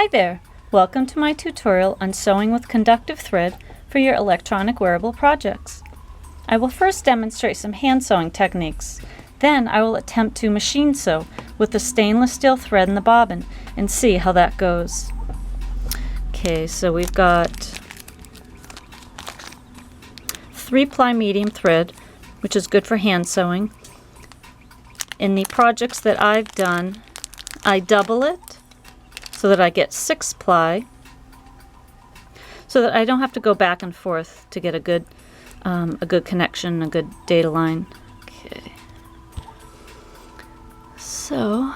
Hi there! Welcome to my tutorial on sewing with conductive thread for your electronic wearable projects. I will first demonstrate some hand sewing techniques. Then I will attempt to machine sew with the stainless steel thread in the bobbin and see how that goes. Okay, so we've got 3-ply medium thread, which is good for hand sewing. In the projects that I've done, I double it so that I get 6-ply, so that I don't have to go back and forth to get a good connection, a good data line. Okay. So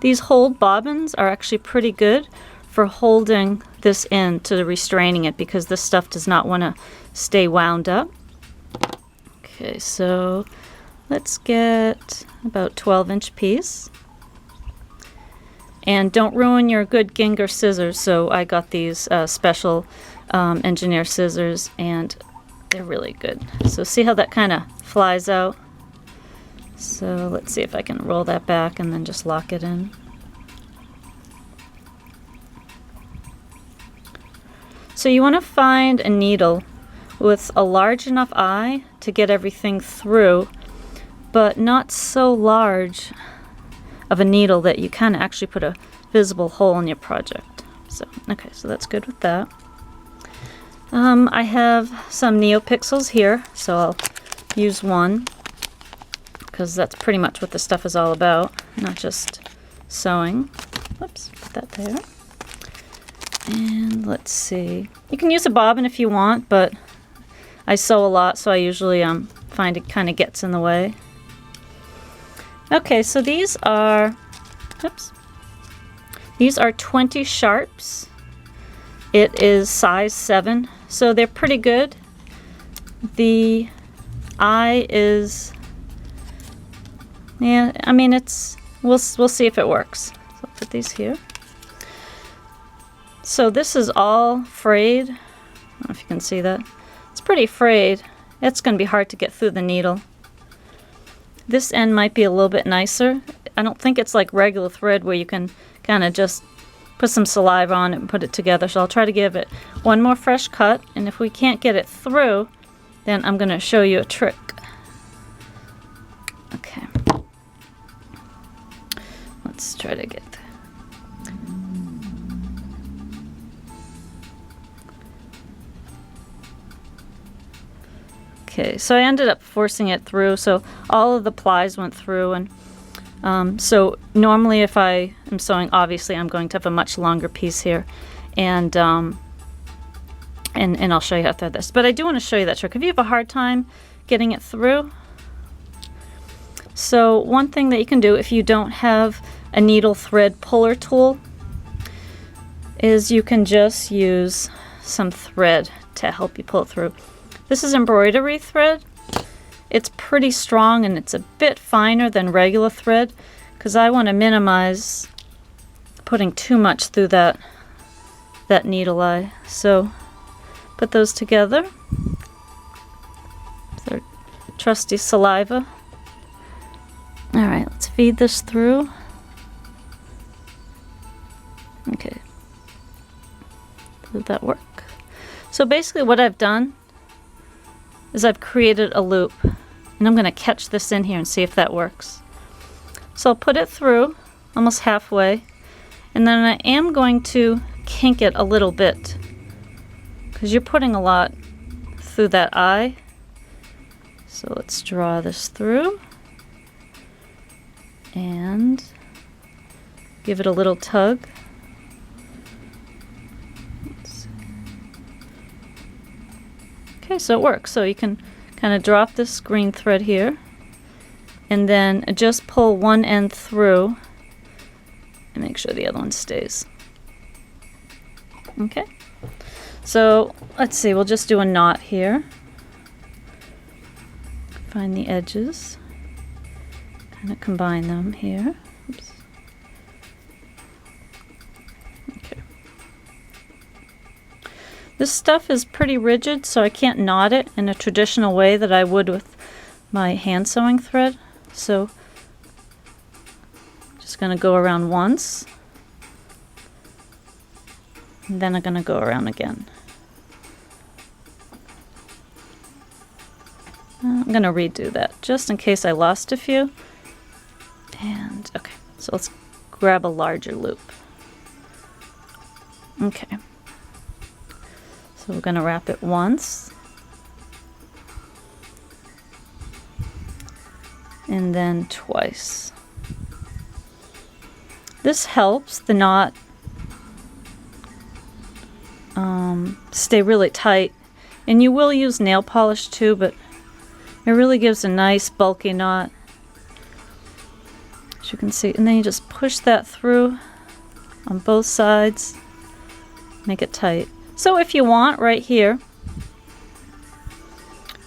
these hold bobbins are actually pretty good for holding this in to restraining it, because this stuff does not want to stay wound up. Okay, so let's get about 12-inch piece. And don't ruin your good Ginger scissors. So I got these special engineer scissors, and they're really good. So see how that kind of flies out? So let's see if I can roll that back and then just lock it in. So you want to find a needle with a large enough eye to get everything through, but not so large of a needle that you can actually put a visible hole in your project. So, okay, so that's good with that. I have some NeoPixels here, so I'll use one, because that's pretty much what this stuff is all about, not just sewing. Whoops, put that there. And let's see. You can use a bobbin if you want, but I sew a lot, so I usually find it kind of gets in the way. Okay, so these are 20 sharps. It is size 7, so they're pretty good. The eye is, yeah, I mean, we'll see if it works. So I'll put these here. So this is all frayed. I don't know if you can see that. It's pretty frayed. It's going to be hard to get through the needle. This end might be a little bit nicer. I don't think it's like regular thread where you can kind of just put some saliva on it and put it together. So I'll try to give it one more fresh cut, and if we can't get it through, then I'm going to show you a trick. Okay. Let's try to get Okay, so I ended up forcing it through, so all of the plies went through, and so normally if I am sewing, obviously I'm going to have a much longer piece here, and I'll show you how to thread this. But I do want to show you that trick. If you have a hard time getting it through, so one thing that you can do if you don't have a needle thread puller tool is you can just use some thread to help you pull it through. This is embroidery thread. It's pretty strong and it's a bit finer than regular thread, because I want to minimize putting too much through that needle eye. So put those together with our trusty saliva. Alright, let's feed this through. Okay. Did that work? So basically what I've done is I've created a loop, and I'm going to catch this in here and see if that works. So I'll put it through almost halfway, and then I am going to kink it a little bit, because you're putting a lot through that eye. So let's draw this through and give it a little tug. Okay, so it works. So you can kind of drop this green thread here, and then just pull one end through and make sure the other one stays. Okay, so let's see, we'll just do a knot here. Find the edges, kind of combine them here. Oops. This stuff is pretty rigid, so I can't knot it in a traditional way that I would with my hand sewing thread. So just going to go around once, And then I'm going to go around again. I'm going to redo that just in case I lost a few. And okay, so let's grab a larger loop. Okay. So we're going to wrap it once. And then twice. This helps the knot stay really tight. And you will use nail polish too, but it really gives a nice bulky knot, as you can see. And then you just push that through on both sides, make it tight. So if you want, right here,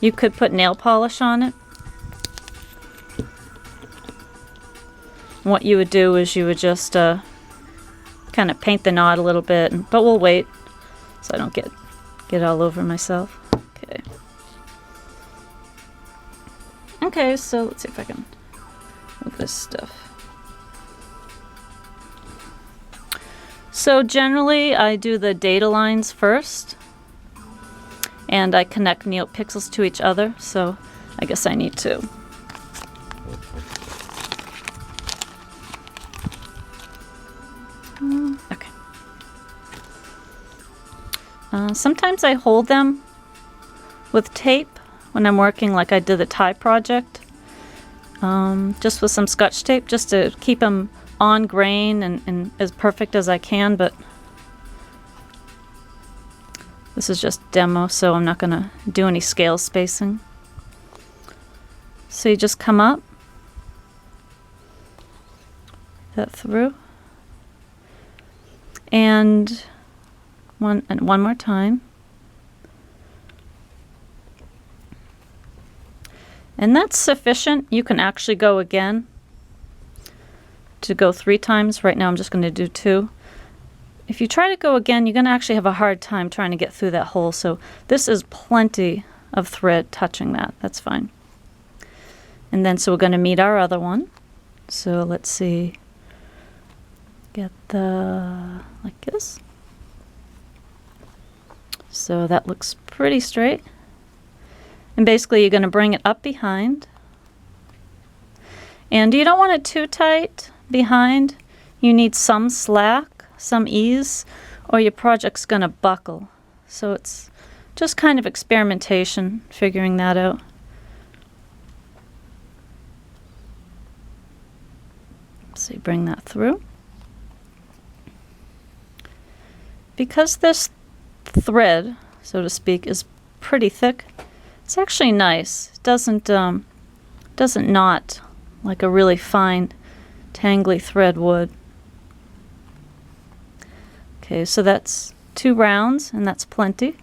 you could put nail polish on it. What you would do is you would just kind of paint the knot a little bit, but we'll wait so I don't get all over myself. Okay. Okay, so let's see if I can move this stuff. So generally I do the data lines first, and I connect NeoPixels to each other, so I guess I need to. Okay. Sometimes I hold them with tape when I'm working, like I did the tie project, just with some Scotch tape, just to keep them on grain and as perfect as I can, but this is just demo, so I'm not going to do any scale spacing. So you just come up, that through, and one more time. And that's sufficient. You can actually go again to go 3 times. Right now I'm just going to do 2. If you try to go again, you're going to actually have a hard time trying to get through that hole. So this is plenty of thread touching that. That's fine. And then so we're going to meet our other one. So let's see. Get the, like this. So that looks pretty straight. And basically you're going to bring it up behind. And you don't want it too tight behind. You need some slack, some ease, or your project's going to buckle. So it's just kind of experimentation, figuring that out. So you bring that through. Because this thread, so to speak, is pretty thick, it's actually nice. It doesn't knot like a really fine, tangly thread would. Okay, so that's 2 rounds, and that's plenty.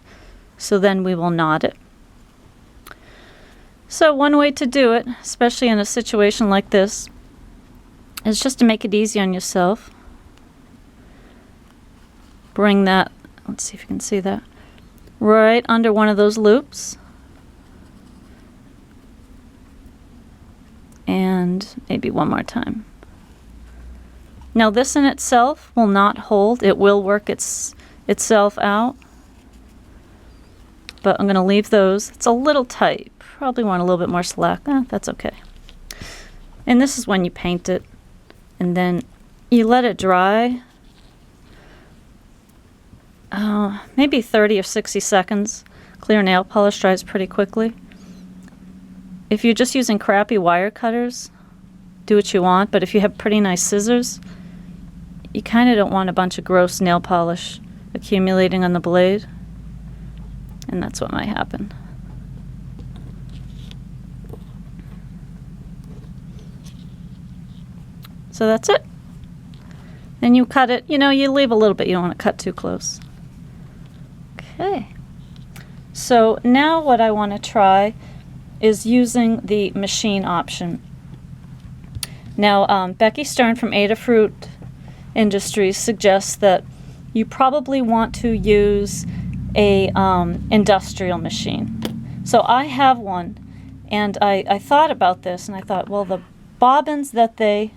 So then we will knot it. So one way to do it, especially in a situation like this, is just to make it easy on yourself. Bring that, let's see if you can see that, right under one of those loops. And maybe one more time. Now this in itself will not hold. It will work itself out. But I'm going to leave those. It's a little tight. Probably want a little bit more slack. That's okay. And this is when you paint it. And then you let it dry. Maybe 30 or 60 seconds. Clear nail polish dries pretty quickly. If you're just using crappy wire cutters, do what you want. But if you have pretty nice scissors, you kind of don't want a bunch of gross nail polish accumulating on the blade. And that's what might happen. So that's it. Then you cut it, you leave a little bit. You don't want to cut too close. Okay. So now what I want to try is using the machine option. Now, Becky Stern from Adafruit Industries suggests that you probably want to use a industrial machine. So I have one, and I thought about this, and I thought, well, the bobbins that they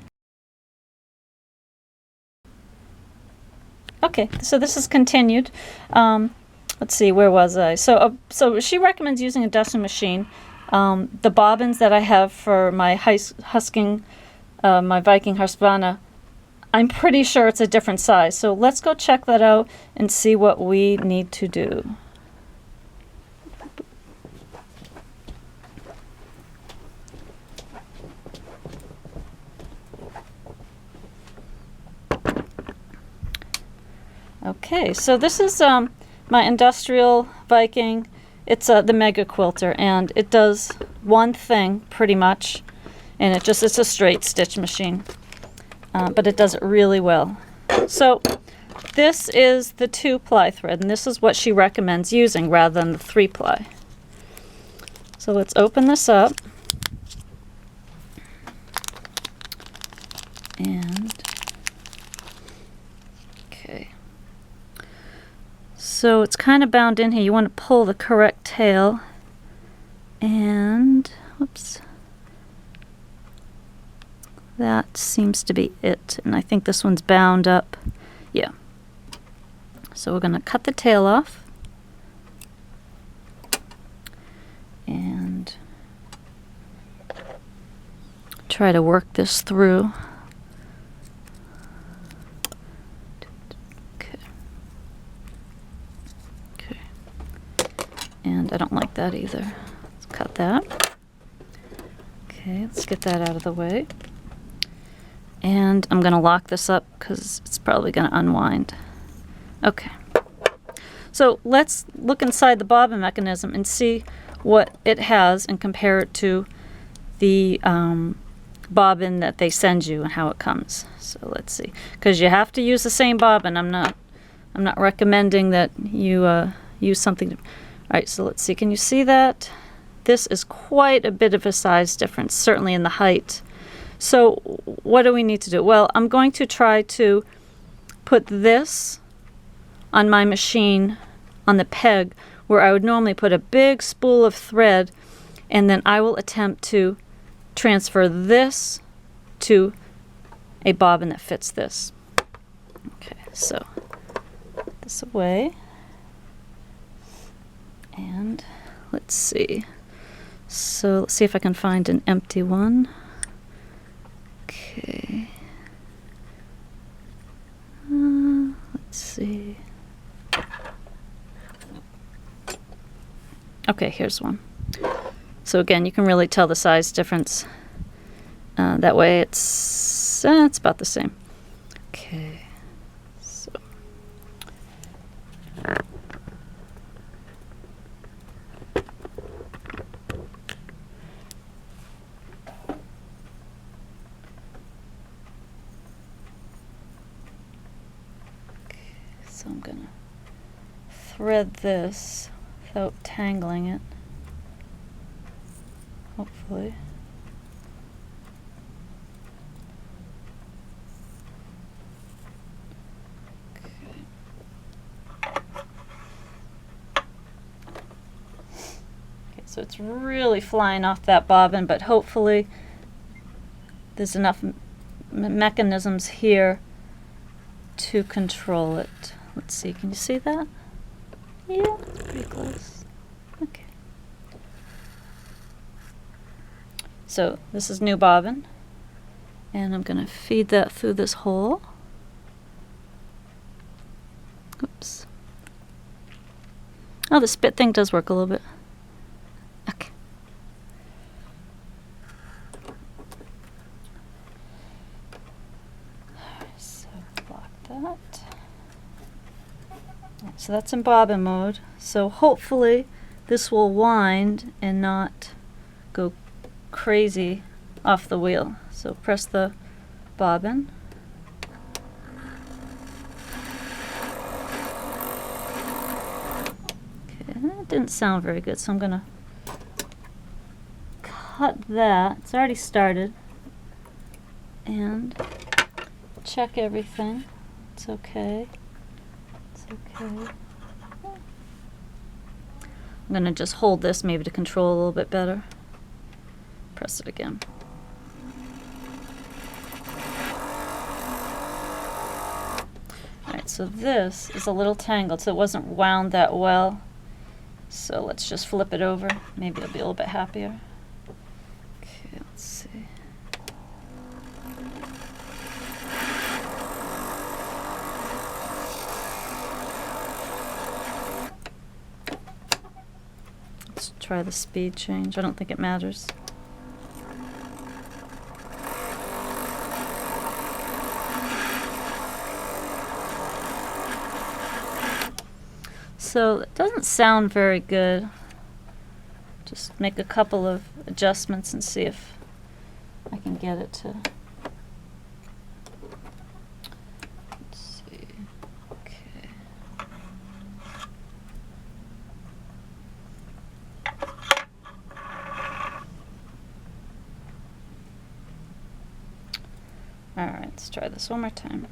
Okay, so this is continued. Let's see, where was I? So she recommends using a dusting machine. The bobbins that I have for my husking, my Viking Husqvarna, I'm pretty sure it's a different size. So let's go check that out and see what we need to do. Okay, so this is my industrial Viking. It's the Mega Quilter, and it does one thing pretty much, and it's a straight stitch machine, but it does it really well. So this is the 2-ply thread, and this is what she recommends using rather than the 3-ply. So let's open this up, and okay. So it's kind of bound in here. You want to pull the correct tail, and whoops, that seems to be it. And I think this one's bound up. Yeah. So we're going to cut the tail off and try to work this through. And I don't like that either. Let's cut that. Okay, let's get that out of the way. And I'm going to lock this up because it's probably going to unwind. Okay. So let's look inside the bobbin mechanism and see what it has and compare it to the bobbin that they send you and how it comes. So let's see. Because you have to use the same bobbin. I'm not recommending that you use something. All right, so let's see. Can you see that? This is quite a bit of a size difference, certainly in the height. So what do we need to do? Well, I'm going to try to put this on my machine on the peg where I would normally put a big spool of thread, and then I will attempt to transfer this to a bobbin that fits this. Okay, so put this away. And let's see. So let's see if I can find an empty one. Okay. Let's see. Okay, here's one. So again, you can really tell the size difference. That way it's about the same. Okay. So. So I'm going to thread this without tangling it, hopefully. Okay, so it's really flying off that bobbin, but hopefully there's enough mechanisms here to control it. Let's see, can you see that? Yeah, it's pretty close. Okay. So this is new bobbin, and I'm going to feed that through this hole. Oops. Oh, the spit thing does work a little bit. Okay. So block that. So that's in bobbin mode. So hopefully this will wind and not go crazy off the wheel. So press the bobbin. Okay, that didn't sound very good, so I'm gonna cut that. It's already started. And check everything. It's okay. Okay. I'm going to just hold this maybe to control a little bit better. Press it again. Alright, Alright, so this is a little tangled, so it wasn't wound that well. So let's just flip it over. Maybe it'll be a little bit happier. Okay, let's see. Let's try the speed change. I don't think it matters. So it doesn't sound very good. Just make a couple of adjustments and see if I can get it to. Let's see. Okay. All right, let's try this one more time.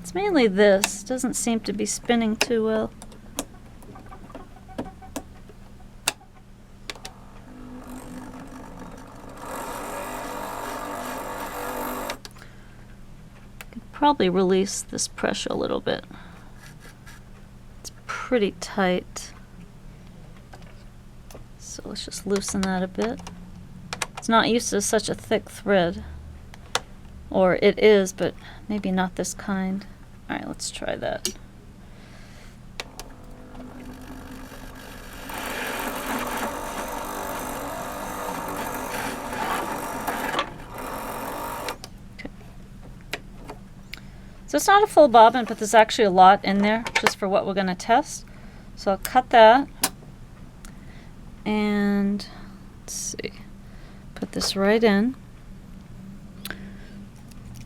It's mainly this. Doesn't seem to be spinning too well. Could probably release this pressure a little bit. It's pretty tight. So let's just loosen that a bit. It's not used to such a thick thread. Or it is, but maybe not this kind. Alright, let's try that. Okay. So it's not a full bobbin, but there's actually a lot in there just for what we're going to test. So I'll cut that. And let's see. Put this right in.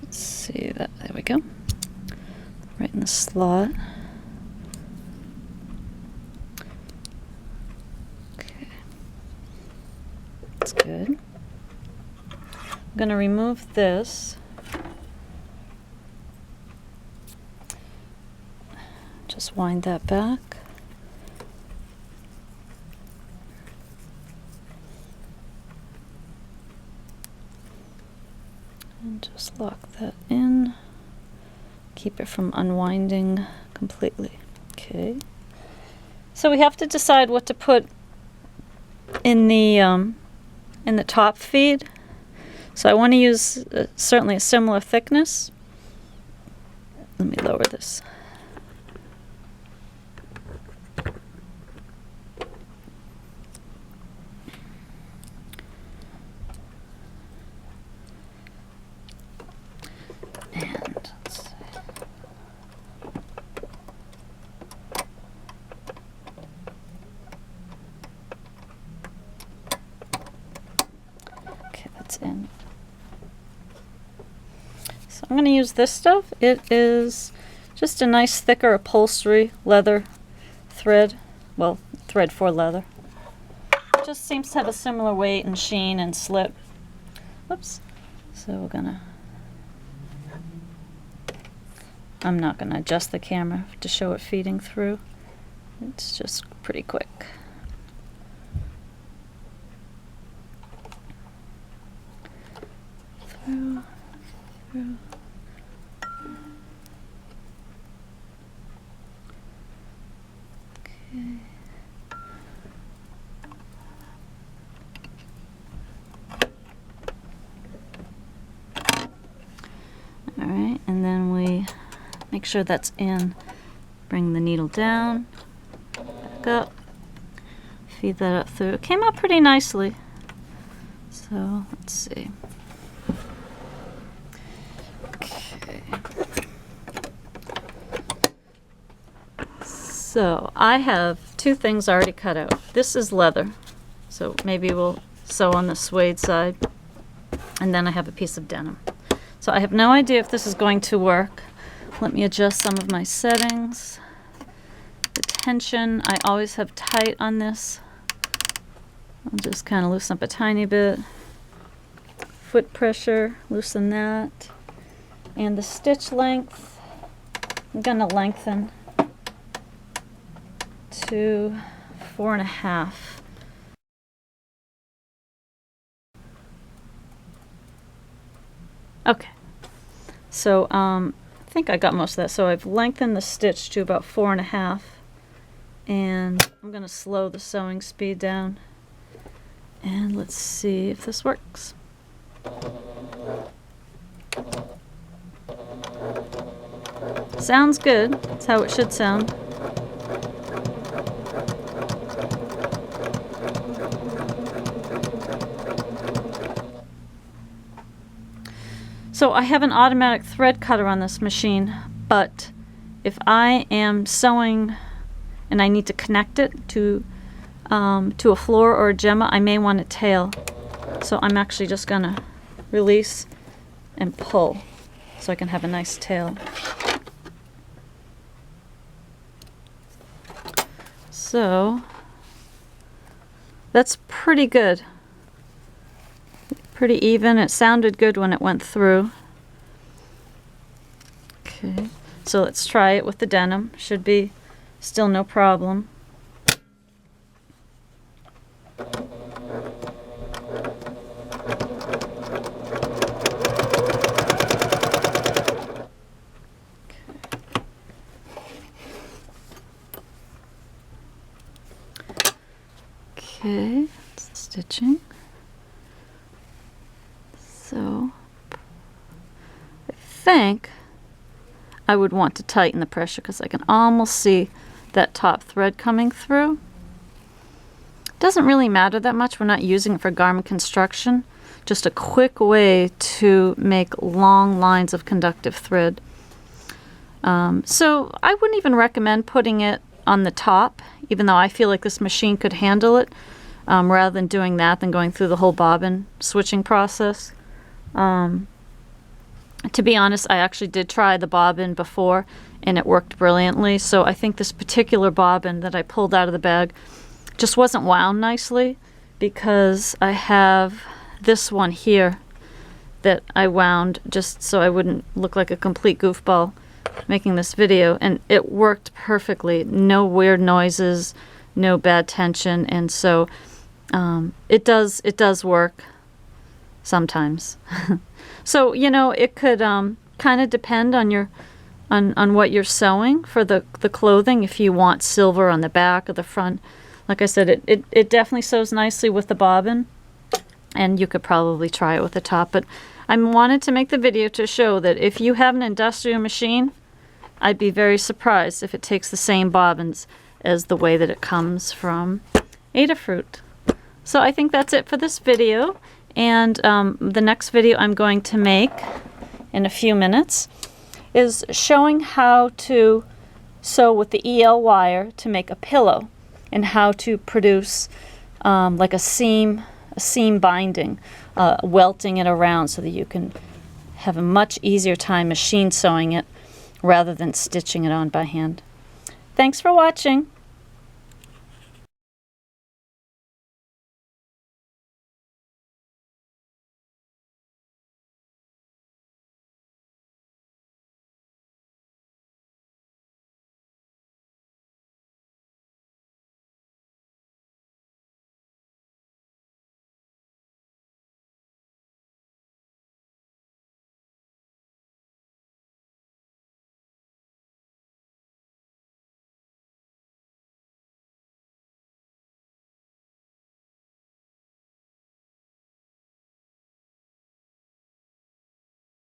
Let's see that. There we go. Right in the slot. Okay. That's good. I'm going to remove this. Just wind that back. And just lock that in. Keep it from unwinding completely. Okay. So we have to decide what to put in the top feed. So I want to use certainly a similar thickness. Let me lower this. In. So I'm going to use this stuff. It is just a nice thicker upholstery leather thread. Well, thread for leather. It just seems to have a similar weight and sheen and slip. Whoops. So we're gonna. I'm not going to adjust the camera to show it feeding through. It's just pretty quick. Through. Okay. All right, and then we make sure that's in. Bring the needle down, back up, feed that up through. It came out pretty nicely. So let's see. So I have two things already cut out. This is leather, so maybe we'll sew on the suede side. And then I have a piece of denim. So I have no idea if this is going to work. Let me adjust some of my settings. The tension, I always have tight on this. I'll just kind of loosen up a tiny bit. Foot pressure, loosen that. And the stitch length, I'm going to lengthen to 4.5. Okay, so I think I got most of that. So I've lengthened the stitch to about 4.5, and I'm going to slow the sewing speed down. And let's see if this works. Sounds good. That's how it should sound. So I have an automatic thread cutter on this machine, but if I am sewing and I need to connect it to a floor or a gemma, I may want a tail. So I'm actually just gonna release and pull so I can have a nice tail. So that's pretty good. Pretty even. It sounded good when it went through. Okay, so let's try it with the denim. Should be still no problem. Okay, stitching. So I think I would want to tighten the pressure because I can almost see that top thread coming through. Doesn't really matter that much. We're not using it for garment construction. Just a quick way to make long lines of conductive thread. So I wouldn't even recommend putting it on the top, even though I feel like this machine could handle it, rather than doing that, than going through the whole bobbin switching process. To be honest, I actually did try the bobbin before and it worked brilliantly. So I think this particular bobbin that I pulled out of the bag just wasn't wound nicely, because I have this one here that I wound just so I wouldn't look like a complete goofball making this video, and it worked perfectly. No weird noises, no bad tension, and so it does work sometimes. So, you know, it could kind of depend on your on what you're sewing for the clothing. If you want silver on the back or the front, like I said, it definitely sews nicely with the bobbin, and you could probably try it with the top. But I wanted to make the video to show that if you have an industrial machine, I'd be very surprised if it takes the same bobbins as the way that it comes from Adafruit. So I think that's it for this video, and the next video I'm going to make in a few minutes is showing how to sew with the EL wire to make a pillow, and how to produce like a seam binding, welting it around so that you can have a much easier time machine sewing it rather than stitching it on by hand. Thanks for watching.